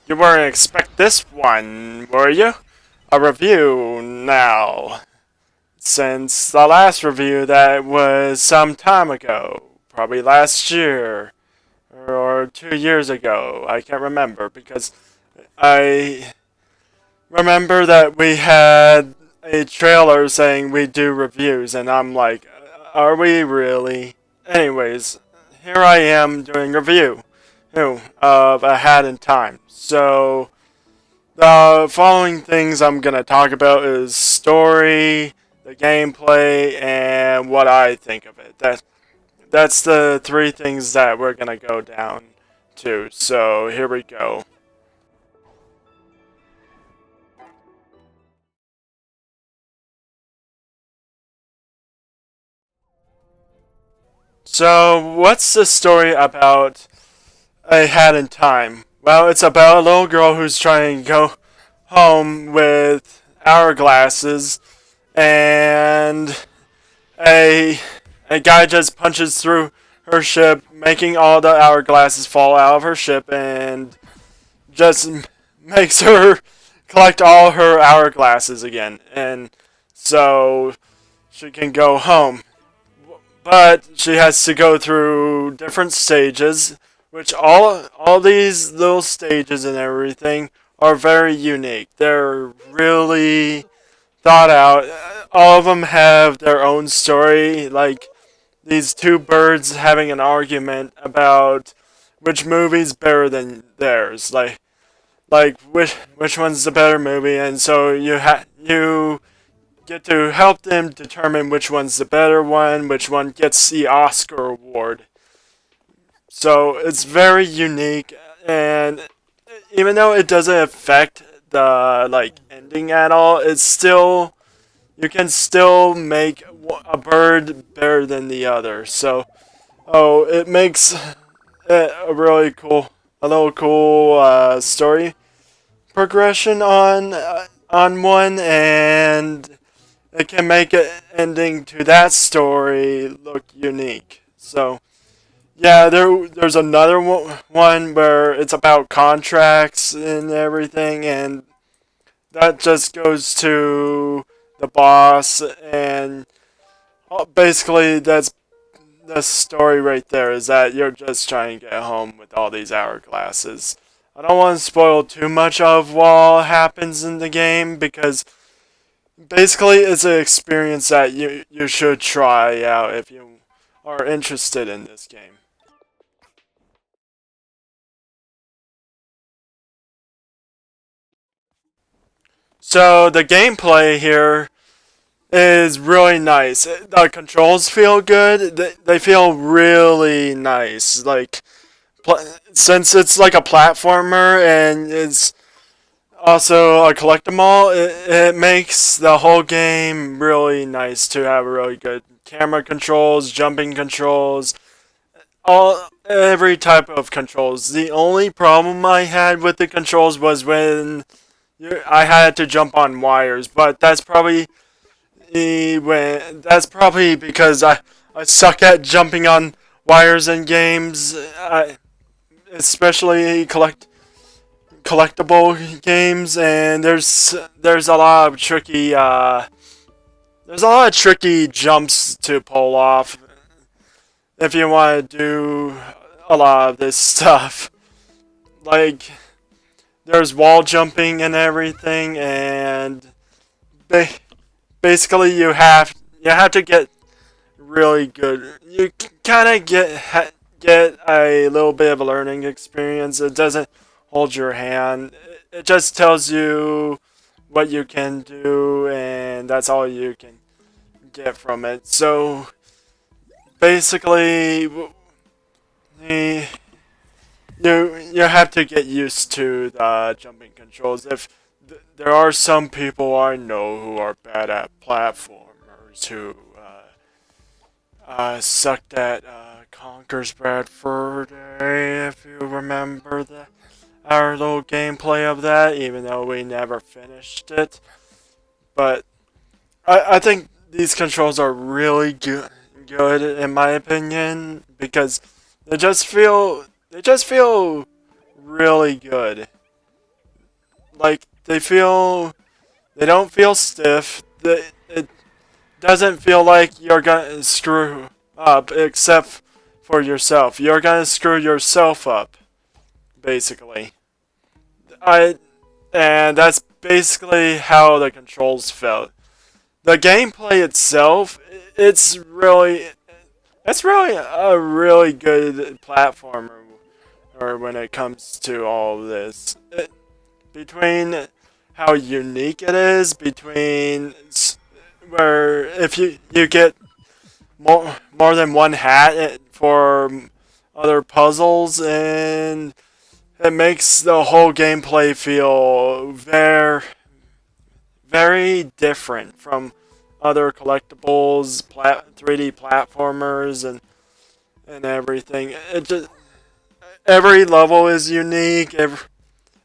You weren't expect this one, were you? A review now. Since the last review that was some time ago, probably last year or 2 years ago, I can't remember because I remember that we had a trailer saying we do reviews, and I'm like, are we really? Anyways, here I am doing a review of A Hat in Time. So, the following things I'm going to talk about is story, the gameplay, and what I think of it. That's the three things that we're going to go down to. So, here we go. So, what's the story about A Hat in Time? Well, it's about a little girl who's trying to go home with hourglasses, and a a guy just punches through her ship, making all the hourglasses fall out of her ship, and just makes her collect all her hourglasses again, and so she can go home. But she has to go through different stages, which all these little stages and everything are very unique. They're really thought out. All of them have their own story, like these two birds having an argument about which movie's better than theirs. Like which one's the better movie, and so you get to help them determine which one's the better one, which one gets the Oscar award. So it's very unique, and even though it doesn't affect the ending at all, it's still you can still make a bird better than the other. So it makes it a really cool, a little cool story progression on one, and it can make an ending to that story look unique. So, yeah, there's another one where it's about contracts and everything, and that just goes to the boss, and basically that's the story right there, is that you're just trying to get home with all these hourglasses. I don't want to spoil too much of what happens in the game, because basically it's an experience that you should try out if you are interested in this game. So the gameplay here is really nice. The controls feel good. They feel really nice. Since it's like a platformer and it's also a collectible, it makes the whole game really nice to have really good camera controls, jumping controls, every type of controls. The only problem I had with the controls was when I had to jump on wires, but that's probably because I suck at jumping on wires in games, especially collectible games, and there's a lot of tricky jumps to pull off if you want to do a lot of this stuff. Like, there's wall jumping and everything, and basically you have to get really good. You kind of get a little bit of a learning experience. It doesn't hold your hand. It just tells you what you can do, and that's all you can get from it. So basically, you you have to get used to the jumping controls. If there are some people I know who are bad at platformers, who sucked at Conker's Bad Fur Day, if you remember our little gameplay of that, even though we never finished it. But I think these controls are really good in my opinion, because they just feel really good. like they don't feel stiff. It doesn't feel like you're gonna screw up, except for yourself. You're gonna screw yourself up, basically. I and that's basically how the controls felt. The gameplay itself, it's really a really good platformer, or when it comes to all of this. Between how unique it is, between where if you get more than one hat for other puzzles, and it makes the whole gameplay feel very different from other collectibles, 3D platformers, and everything. It just every level is unique.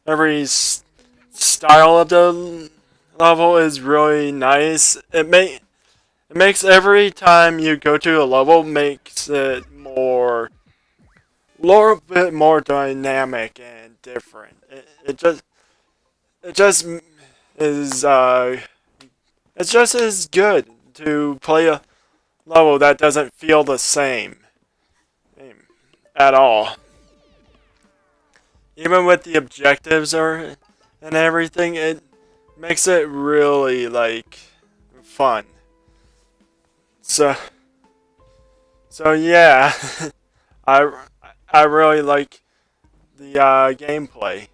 Every style of the level is really nice. It makes every time you go to a level makes it a little bit more dynamic and different. It just is it's just as good to play a level that doesn't feel the same at all. Even with the objectives and everything, it makes it really like fun. So yeah, I I really like the gameplay.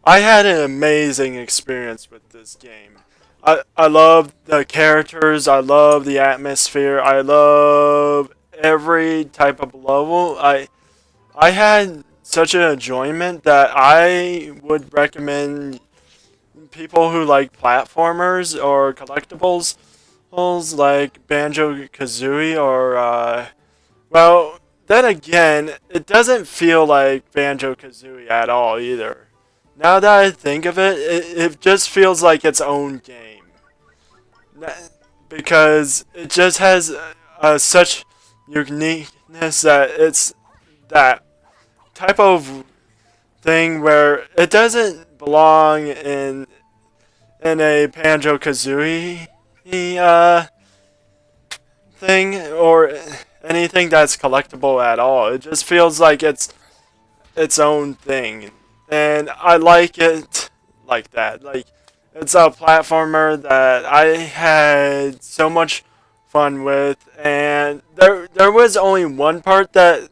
I had an amazing experience with this game. I love the characters, I love the atmosphere, I love every type of level. I had such an enjoyment that I would recommend people who like platformers or collectibles like Banjo Kazooie or well, then again, it doesn't feel like Banjo Kazooie at all either. Now that I think of it, it just feels like its own game. Because it just has such uniqueness that it's that type of thing where it doesn't belong in a Banjo Kazooie thing or anything that's collectible at all. It just feels like it's its own thing, and I like it like that. Like it's a platformer that I had so much fun with, and there was only one part that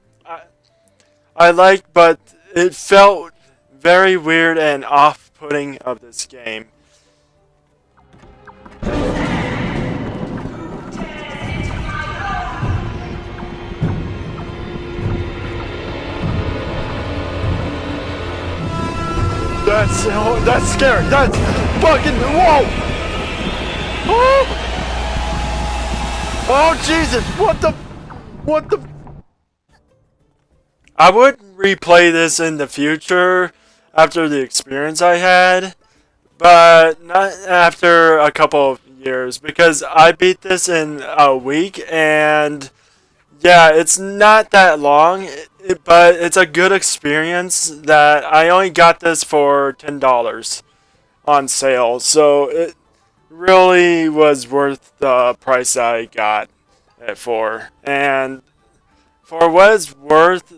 I liked, but it felt very weird and off-putting of this game. That's scary. That's fucking whoa! Oh, oh Jesus! What the? I would replay this in the future after the experience I had, but not after a couple of years because I beat this in a week, and yeah, it's not that long, but it's a good experience that I only got this for $10 on sale, so it really was worth the price I got it for. And for what it's worth,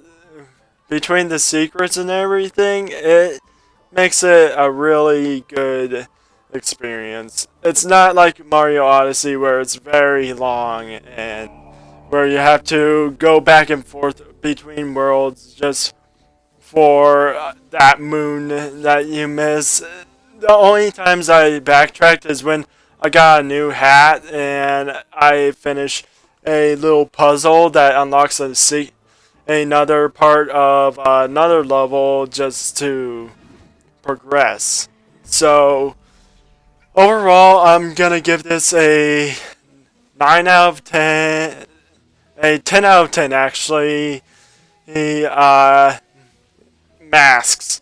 between the secrets and everything, it makes it a really good experience. It's not like Mario Odyssey where it's very long and where you have to go back and forth between worlds just for that moon that you miss. The only times I backtracked is when I got a new hat and I finished a little puzzle that unlocks another part of another level just to progress. So overall, I'm gonna give this a 9 out of 10, a 10 out of 10 actually. Masks.